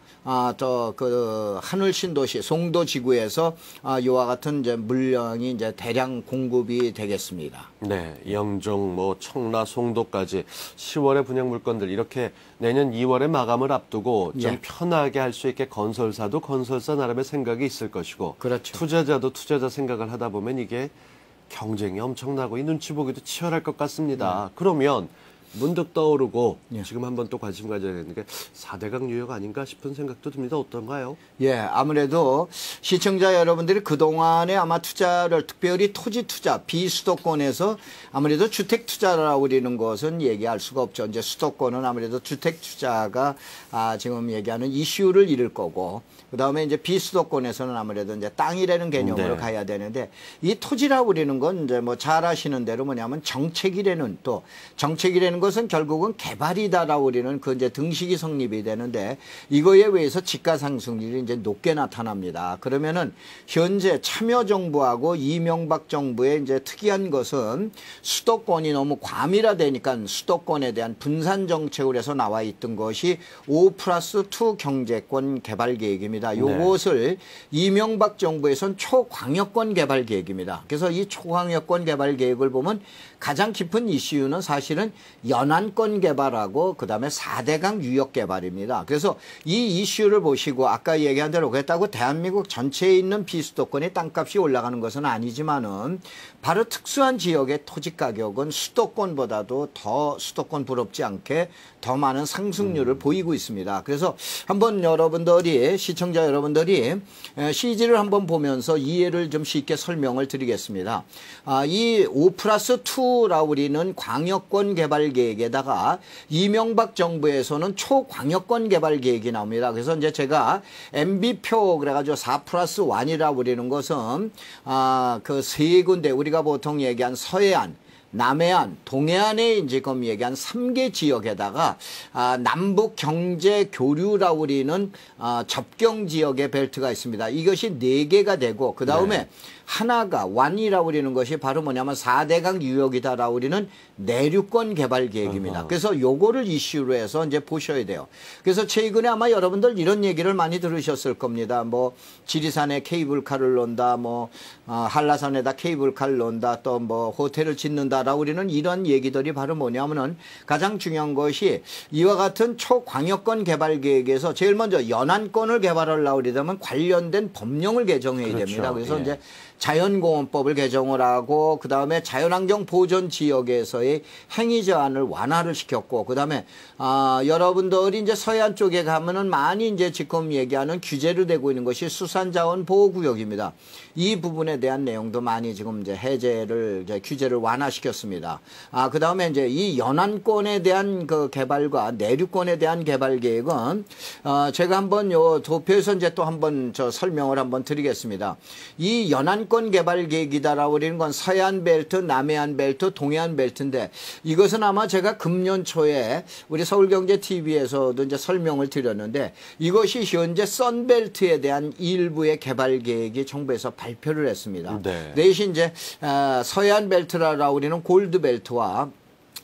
또 그 하늘 신도시 송도 지구에서 이와 같은 이제 물량이 이제 대량 공급이 되겠습니다. 네, 영종, 뭐 청라, 송도까지 10월에 분양 물건들 이렇게 내년 2월에 마감을 앞두고 좀 편하게 할 수 있게 건설사도 건설사 나름의 생각이 있을 것이고, 그렇죠. 투자자도 투자자 생각을 하다 보면 이게 경쟁이 엄청나고 이 눈치 보기도 치열할 것 같습니다. 그러면 문득 떠오르고 지금 한번 또 관심 가져야 되는 게 4대강 유역 아닌가 싶은 생각도 듭니다. 어떤가요? 예, 아무래도 시청자 여러분들이 그동안에 아마 투자를 특별히 토지 투자, 비수도권에서 아무래도 주택 투자라고 그러는 것은 얘기할 수가 없죠. 이제 수도권은 아무래도 주택 투자가 지금 얘기하는 이슈를 이룰 거고, 그 다음에 이제 비수도권에서는 아무래도 이제 땅이라는 개념으로 가야 되는데, 이 토지라고 그러는 건 이제 뭐 잘 아시는 대로 뭐냐면 정책이라는, 또 정책이라는 것은 결국은 개발이다라고 그러는 그 이제 등식이 성립이 되는데, 이거에 의해서 집가 상승률이 이제 높게 나타납니다. 그러면은 현재 참여정부하고 이명박 정부의 이제 특이한 것은 수도권이 너무 과밀화되니까 수도권에 대한 분산 정책으로 해서 나와 있던 것이 5+2 경제권 개발 계획입니다. 요것을 이명박 정부에서는 초광역권 개발 계획입니다. 그래서 이 초광역권 개발 계획을 보면 가장 깊은 이슈는 사실은 연안권 개발하고 그다음에 4대강 유역 개발입니다. 그래서 이 이슈를 보시고 아까 얘기한 대로 그랬다고 대한민국 전체에 있는 비수도권의 땅값이 올라가는 것은 아니지만은 바로 특수한 지역의 토지 가격은 수도권보다도 더 수도권 부럽지 않게 더 많은 상승률을 보이고 있습니다. 그래서 한번 여러분들이 시청자 여러분들이 CG를 한번 보면서 이해를 좀 쉽게 설명을 드리겠습니다. 이 5+2라고 우리는 광역권 개발 계획에다가 이명박 정부에서는 초광역권 개발 계획이 나옵니다. 그래서 이제 제가 MB표 그래가지고 4+1이라고 우리는 것은 그 세 군데 우리가 보통 얘기한 서해안, 남해안, 동해안에 지금 얘기한 3개 지역에다가 남북 경제 교류라고 우리는 접경 지역의 벨트가 있습니다. 이것이 4개가 되고 그 다음에 하나가 완이라고 그러는 것이 바로 뭐냐면 4대강 유역이다라고 우리는 내륙권 개발 계획입니다. 그래서 요거를 이슈로 해서 이제 보셔야 돼요. 그래서 최근에 아마 여러분들 이런 얘기를 많이 들으셨을 겁니다. 뭐 지리산에 케이블카를 놓는다, 뭐 한라산에다 케이블카를 놓는다, 또 뭐 호텔을 짓는다라고 우리는 이런 얘기들이 바로 뭐냐면은 가장 중요한 것이 이와 같은 초광역권 개발 계획에서 제일 먼저 연안권을 개발하려고 그러면 관련된 법령을 개정해야 됩니다. 그래서 이제 자연공원법을 개정을 하고 그 다음에 자연환경 보존 지역에서의 행위 제한을 완화를 시켰고 그 다음에 여러분들이 이제 서해안 쪽에 가면은 많이 이제 지금 얘기하는 규제로 되고 있는 것이 수산자원 보호구역입니다. 이 부분에 대한 내용도 많이 지금 이제 해제를 이제 규제를 완화시켰습니다. 그 다음에 이제 이 연안권에 대한 그 개발과 내륙권에 대한 개발 계획은 제가 한번 요 도표에서 이제 또 한번 저 설명을 한번 드리겠습니다. 이 연안권 개발 계획이다라고 그러는 건 서해안 벨트, 남해안 벨트, 동해안 벨트인데 이것은 아마 제가 금년 초에 우리 서울경제TV에서도 이제 설명을 드렸는데 이것이 현재 썬벨트에 대한 일부의 개발 계획이 정부에서 발표를 했습니다. 대신 이제 서해안 벨트라고 우리는 골드 벨트와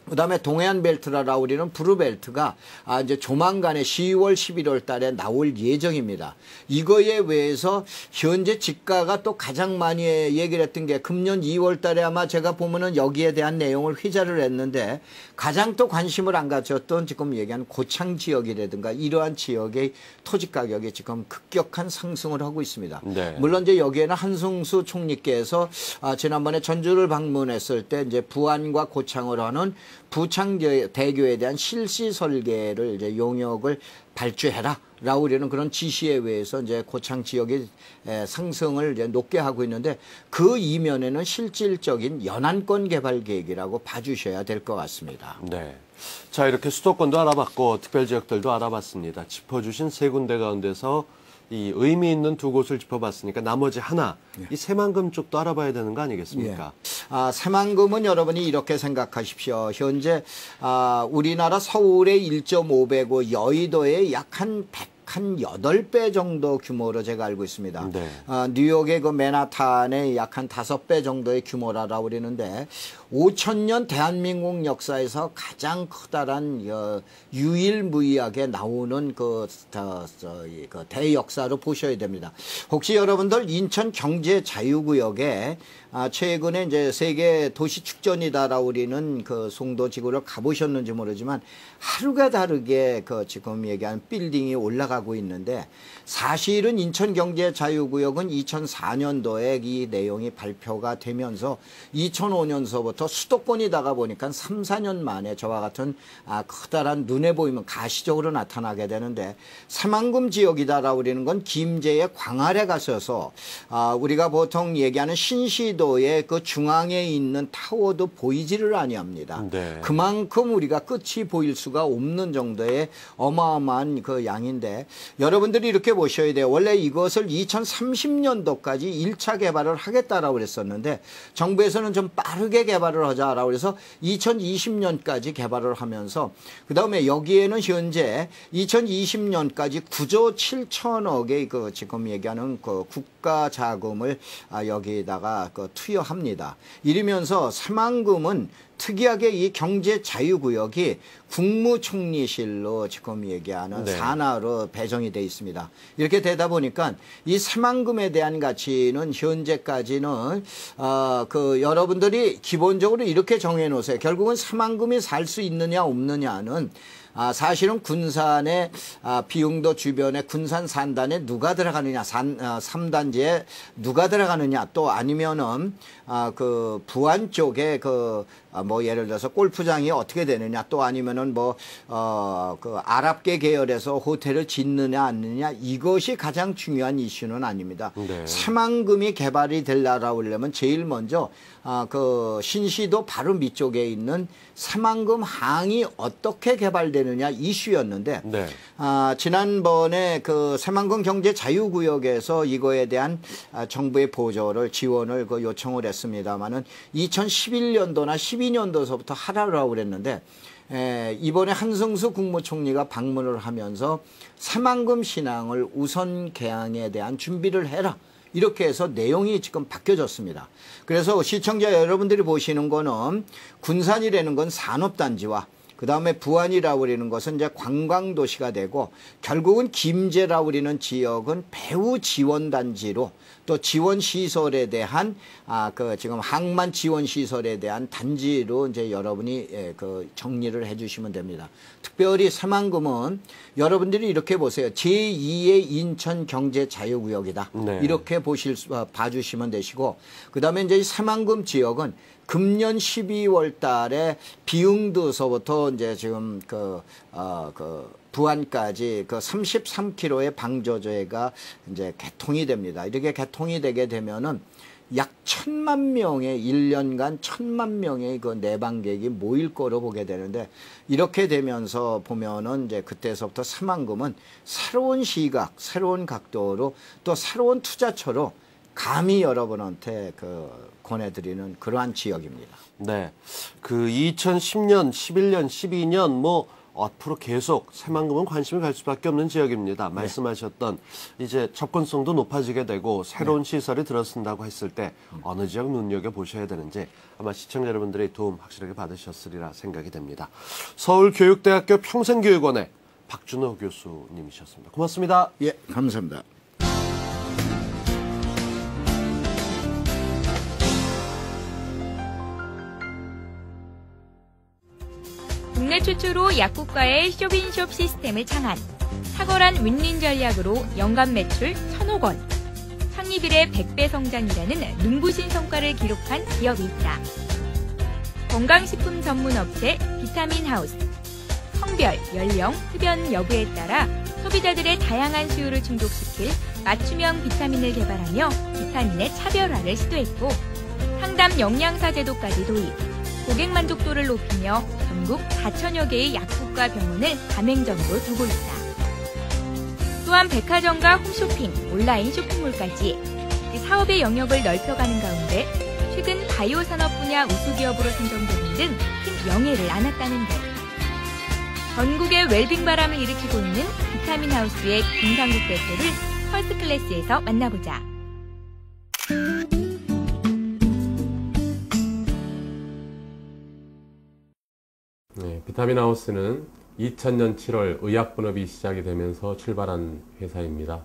그다음에 동해안 벨트라고 우리는 브루 벨트가 이제 조만간에 10월, 11월 달에 나올 예정입니다. 이거에 의해서 현재 집가가 또 가장 많이 얘기를 했던 게 금년 2월 달에 아마 제가 보면은 여기에 대한 내용을 회자를 했는데 가장 또 관심을 안 가졌던 지금 얘기한 고창 지역이라든가 이러한 지역의 토지 가격이 지금 급격한 상승을 하고 있습니다. 물론 이제 여기에는 한승수 총리께서 지난번에 전주를 방문했을 때 이제 부안과 고창을 하는 부창대교에 대한 실시 설계를 이제 용역을 발주해라 라고 그러는 그런 지시에 의해서 이제 고창 지역의 상승을 이제 높게 하고 있는데 그 이면에는 실질적인 연안권 개발 계획이라고 봐주셔야 될 것 같습니다. 네. 자, 이렇게 수도권도 알아봤고 특별 지역들도 알아봤습니다. 짚어주신 세 군데 가운데서 이 의미 있는 두 곳을 짚어봤으니까 나머지 하나, 이 새만금 쪽도 알아봐야 되는 거 아니겠습니까? 새만금은 여러분이 이렇게 생각하십시오. 현재 우리나라 서울의 1.5배고 여의도의 약 한 8배 정도 규모로 제가 알고 있습니다. 뉴욕의 그 맨하탄의 약 한 5배 정도의 규모라고 그러는데 5,000년 대한민국 역사에서 가장 커다란 유일무이하게 나오는 그 대역사로 보셔야 됩니다. 혹시 여러분들 인천 경제 자유구역에 최근에 이제 세계 도시 축전이다라고 우리는 그 송도 지구를 가보셨는지 모르지만 하루가 다르게 그 지금 얘기한 빌딩이 올라가고 얘기하고 있는데 사실은 인천경제자유구역은 2004년도에 이 내용이 발표가 되면서 2005년서부터 수도권이다가 보니까 3, 4년 만에 저와 같은 커다란 눈에 보이면 가시적으로 나타나게 되는데 새만금 지역이다라고 그러는 건 김제의 광활에 가셔서 우리가 보통 얘기하는 신시도의 그 중앙에 있는 타워도 보이지를 아니합니다. 네. 그만큼 우리가 끝이 보일 수가 없는 정도의 어마어마한 그 양인데 여러분들이 이렇게 보셔야 돼요. 원래 이것을 2030년도까지 1차 개발을 하겠다라고 그랬었는데 정부에서는 좀 빠르게 개발을 하자라고 해서 2020년까지 개발을 하면서 그다음에 여기에는 현재 2020년까지 9조 7천억의 그 지금 얘기하는 그 국가 자금을 여기다가 그 투여합니다. 이러면서 새만금은 특이하게 이 경제자유구역이 국무총리실로 지금 얘기하는 네. 산하로 배정이 돼 있습니다. 이렇게 되다 보니까 이 새만금에 대한 가치는 현재까지는 그 여러분들이 기본적으로 이렇게 정해 놓으세요. 결국은 새만금이 살 수 있느냐 없느냐는 사실은 군산의 비용도 주변에 군산 산단에 누가 들어가느냐, 3단지에 누가 들어가느냐, 또 아니면은 그 부안 쪽에 뭐 예를 들어서 골프장이 어떻게 되느냐, 또 아니면은 그 아랍계 계열에서 호텔을 짓느냐 않느냐, 이것이 가장 중요한 이슈는 아닙니다. 네. 새만금이 개발이 되려고 하려면 제일 먼저 그 신시도 바로 밑쪽에 있는 새만금 항이 어떻게 개발되느냐 이슈였는데 네. 지난번에 그 새만금 경제자유구역에서 이거에 대한 정부의 보조를 지원을 그 요청을 했습니다만은 2011년도나 12년도서부터 하라고 그랬는데 이번에 한승수 국무총리가 방문을 하면서 새만금 신항을 우선 개항에 대한 준비를 해라. 이렇게 해서 내용이 지금 바뀌어졌습니다. 그래서 시청자 여러분들이 보시는 거는 군산이라는 건 산업단지와 그 다음에 부안이라고 그러는 것은 이제 관광도시가 되고 결국은 김제라고 그러는 지역은 배후 지원단지로 또 지원시설에 대한 그 지금 항만 지원시설에 대한 단지로 이제 여러분이 그 정리를 해 주시면 됩니다. 특별히 새만금은 여러분들이 이렇게 보세요. 제2의 인천 경제자유구역이다. 네. 이렇게 봐주시면 되시고 그 다음에 이제 새만금 지역은 금년 12월 달에 비흥도서부터 이제 지금 그 부안까지 그 33km의 방조제가 이제 개통이 됩니다. 이렇게 개통이 되게 되면은 약 1,000만 명의 1년간 1,000만 명의 그 내방객이 모일 거로 보게 되는데 이렇게 되면서 보면은 이제 그때서부터 새만금은 새로운 시각, 새로운 각도로 또 새로운 투자처로 감히 여러분한테 권해드리는 그러한 지역입니다. 네. 그 2010년, 11년, 12년 뭐 앞으로 계속 새만금은 관심을 갈 수밖에 없는 지역입니다. 말씀하셨던 이제 접근성도 높아지게 되고 새로운 시설이 들어선다고 했을 때 어느 지역 눈여겨보셔야 되는지 아마 시청자 여러분들의 도움 확실하게 받으셨으리라 생각이 됩니다. 서울교육대학교 평생교육원의 박준호 교수님이셨습니다. 고맙습니다. 예, 감사합니다. 국내 최초로 약국과의 쇼핑숍 시스템을 창안, 탁월한 윈윈 전략으로 연간 매출 1,000억 원, 창립 이래 100배 성장이라는 눈부신 성과를 기록한 기업이 있다. 건강식품 전문 업체 비타민하우스. 성별, 연령, 흡연 여부에 따라 소비자들의 다양한 수요를 충족시킬 맞춤형 비타민을 개발하며 비타민의 차별화를 시도했고 상담 영양사 제도까지 도입, 고객 만족도를 높이며 전국 4천여 개의 약국과 병원을 가맹점으로 두고 있다. 또한 백화점과 홈쇼핑, 온라인 쇼핑몰까지 사업의 영역을 넓혀가는 가운데 최근 바이오 산업 분야 우수기업으로 선정되는 등 큰 영예를 안았다는데 전국의 웰빙 바람을 일으키고 있는 비타민하우스의 김상국 대표를 퍼스트클래스에서 만나보자. 네, 비타민하우스는 2000년 7월 의약분업이 시작이 되면서 출발한 회사입니다.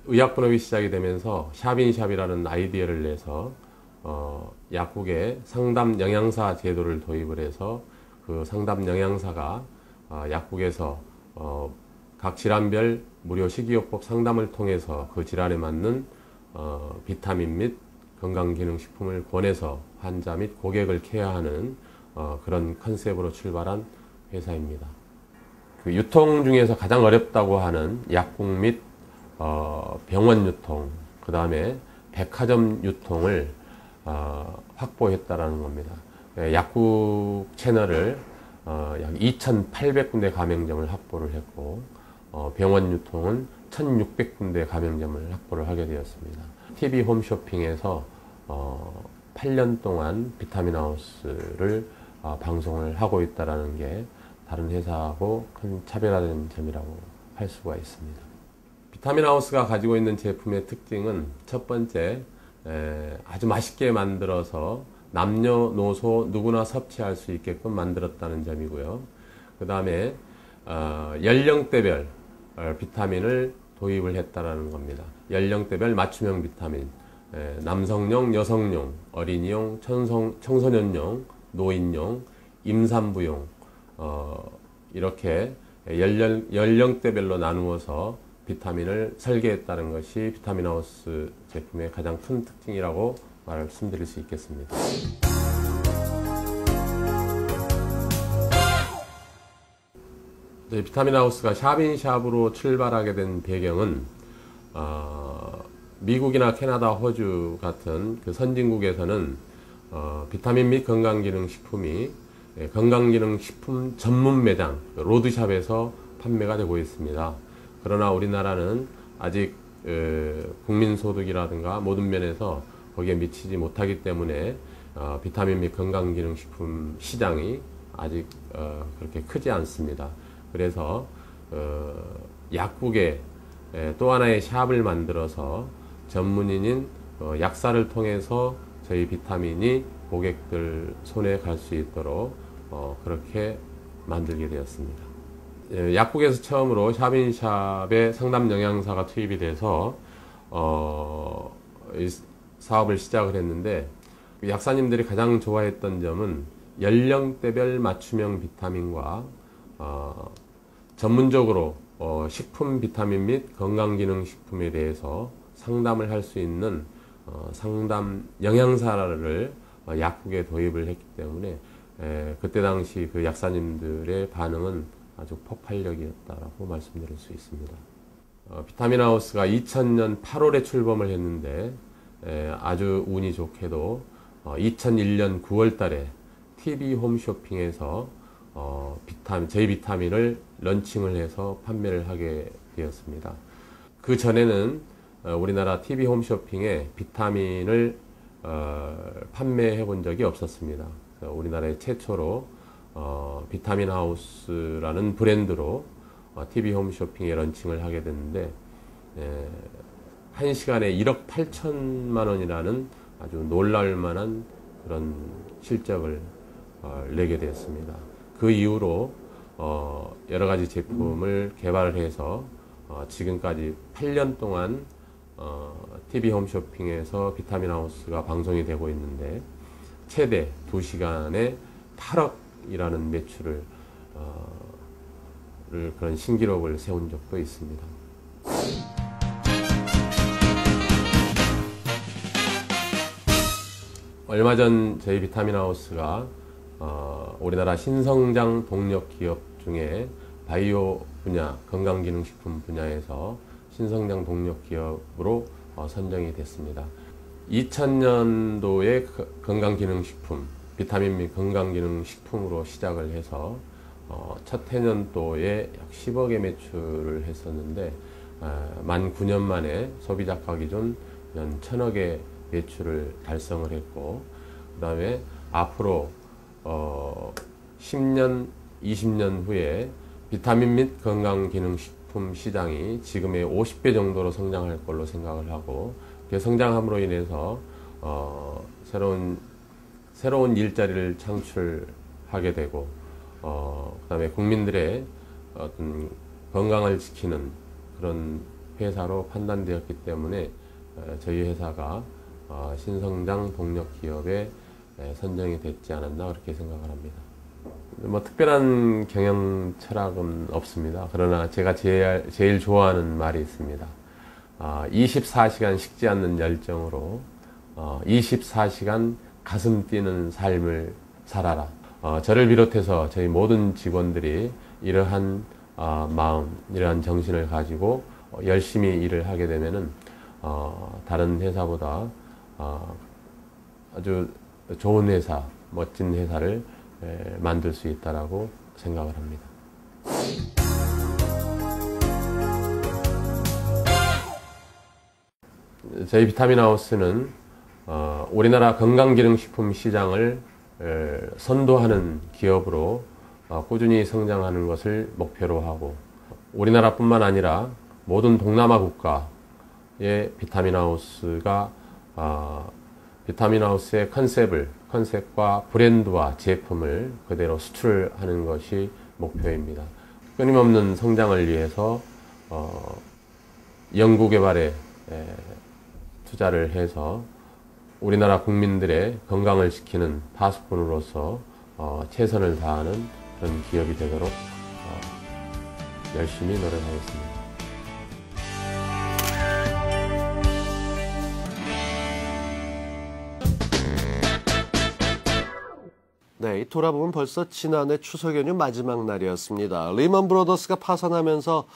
의약분업이 시작이 되면서 샵인샵이라는 아이디어를 내서 약국에 상담 영양사 제도를 도입을 해서 그 상담 영양사가 약국에서 각 질환별 무료 식이요법 상담을 통해서 그 질환에 맞는 비타민 및 건강기능식품을 권해서 환자 및 고객을 케어하는 그런 컨셉으로 출발한 회사입니다. 그 유통 중에서 가장 어렵다고 하는 약국 및 병원 유통, 그 다음에 백화점 유통을 확보했다라는 겁니다. 약국 채널을 약 2,800군데 가맹점을 확보를 했고 병원 유통은 1,600군데 가맹점을 확보를 하게 되었습니다. TV 홈쇼핑에서 8년 동안 비타민하우스를 방송을 하고 있다는 게 다른 회사하고 큰 차별화된 점이라고 할 수가 있습니다. 비타민하우스가 가지고 있는 제품의 특징은 첫 번째, 아주 맛있게 만들어서 남녀노소 누구나 섭취할 수 있게끔 만들었다는 점이고요. 그 다음에 연령대별 비타민을 도입을 했다는 겁니다. 연령대별 맞춤형 비타민, 남성용, 여성용, 어린이용, 청소년용, 노인용, 임산부용 이렇게 연령대별로 나누어서 비타민을 설계했다는 것이 비타민하우스 제품의 가장 큰 특징이라고 말씀드릴 수 있겠습니다. 비타민하우스가 샵인샵으로 출발하게 된 배경은 미국이나 캐나다, 호주 같은 그 선진국에서는 비타민 및 건강기능식품이 건강기능식품 전문 매장, 로드샵에서 판매가 되고 있습니다. 그러나 우리나라는 아직 국민소득이라든가 모든 면에서 거기에 미치지 못하기 때문에 비타민 및 건강기능식품 시장이 아직 그렇게 크지 않습니다. 그래서 약국에 또 하나의 샵을 만들어서 전문인인 약사를 통해서 저희 비타민이 고객들 손에 갈 수 있도록 그렇게 만들게 되었습니다. 약국에서 처음으로 샵인샵에 상담 영양사가 투입이 돼서 이 사업을 시작을 했는데, 약사님들이 가장 좋아했던 점은 연령대별 맞춤형 비타민과 전문적으로 식품 비타민 및 건강기능식품에 대해서 상담을 할 수 있는 상담 영양사를 약국에 도입을 했기 때문에 그때 당시 그 약사님들의 반응은 아주 폭발력이었다라고 말씀드릴 수 있습니다. 비타민하우스가 2000년 8월에 출범을 했는데 아주 운이 좋게도 2001년 9월 달에 TV 홈쇼핑에서 저희 비타민을 런칭을 해서 판매를 하게 되었습니다. 그 전에는 우리나라 TV 홈쇼핑에 비타민을 판매해 본 적이 없었습니다. 우리나라의 최초로 비타민하우스라는 브랜드로 TV 홈쇼핑에 런칭을 하게 됐는데, 한 시간에 1억 8천만 원이라는 아주 놀랄 만한 그런 실적을 내게 되었습니다. 그 이후로 여러 가지 제품을 개발을 해서 지금까지 8년 동안 TV 홈쇼핑에서 비타민하우스가 방송이 되고 있는데, 최대 2시간에 8억이라는 매출을 그런 신기록을 세운 적도 있습니다. 얼마 전 저희 비타민하우스가 우리나라 신성장 동력 기업 중에 바이오 분야, 건강기능식품 분야에서 신성장 동력 기업으로 선정이 됐습니다. 2000년도에 건강기능식품, 비타민 및 건강기능식품으로 시작을 해서 첫 해년도에 약 10억의 매출을 했었는데, 만 9년 만에 소비자가 기준 연 1000억의 매출을 달성을 했고, 그 다음에 앞으로 10년, 20년 후에 비타민 및 건강기능식품 시장이 지금의 50배 정도로 성장할 걸로 생각을 하고, 그 성장함으로 인해서 새로운 일자리를 창출하게 되고, 그 다음에 국민들의 어떤 건강을 지키는 그런 회사로 판단되었기 때문에 저희 회사가 신성장 동력 기업에 선정이 됐지 않았나 그렇게 생각을 합니다. 뭐 특별한 경영 철학은 없습니다. 그러나 제가 제일 좋아하는 말이 있습니다. 24시간 식지 않는 열정으로 24시간 가슴 뛰는 삶을 살아라. 저를 비롯해서 저희 모든 직원들이 이러한 마음, 이러한 정신을 가지고 열심히 일을 하게 되면은 다른 회사보다 아주 좋은 회사, 멋진 회사를 만들 수 있다라고 생각을 합니다. 저희 비타민하우스는 우리나라 건강기능식품 시장을 선도하는 기업으로 꾸준히 성장하는 것을 목표로 하고, 우리나라뿐만 아니라 모든 동남아 국가의 비타민하우스가 비타민하우스의 컨셉과 브랜드와 제품을 그대로 수출하는 것이 목표입니다. 끊임없는 성장을 위해서 연구개발에 투자를 해서 우리나라 국민들의 건강을 지키는 파수꾼으로서 최선을 다하는 그런 기업이 되도록 열심히 노력하겠습니다. 네, 돌아보면 벌써 지난해 추석 연휴 마지막 날이었습니다. 리먼 브로더스가 파산하면서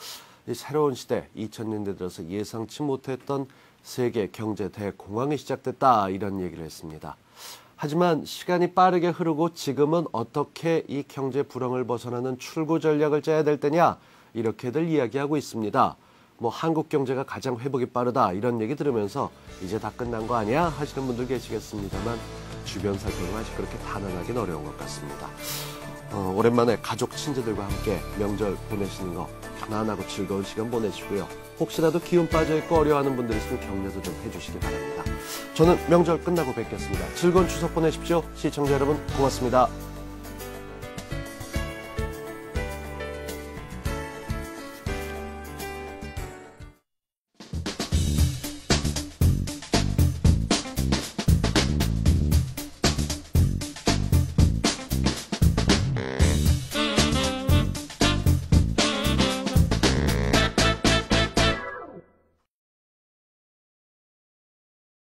이 새로운 시대, 2000년대 들어서 예상치 못했던 세계 경제 대공황이 시작됐다, 이런 얘기를 했습니다. 하지만 시간이 빠르게 흐르고 지금은 어떻게 이 경제 불황을 벗어나는 출구 전략을 짜야 될 때냐, 이렇게들 이야기하고 있습니다. 뭐 한국 경제가 가장 회복이 빠르다, 이런 얘기 들으면서 이제 다 끝난 거 아니야 하시는 분들 계시겠습니다만, 주변 살펴보면 아직 그렇게 단언하기는 어려운 것 같습니다. 오랜만에 가족, 친지들과 함께 명절 보내시는 거 편안하고 즐거운 시간 보내시고요. 혹시라도 기운 빠져있고 어려워하는 분들 있으면 격려도 좀 해주시기 바랍니다. 저는 명절 끝나고 뵙겠습니다. 즐거운 추석 보내십시오. 시청자 여러분 고맙습니다.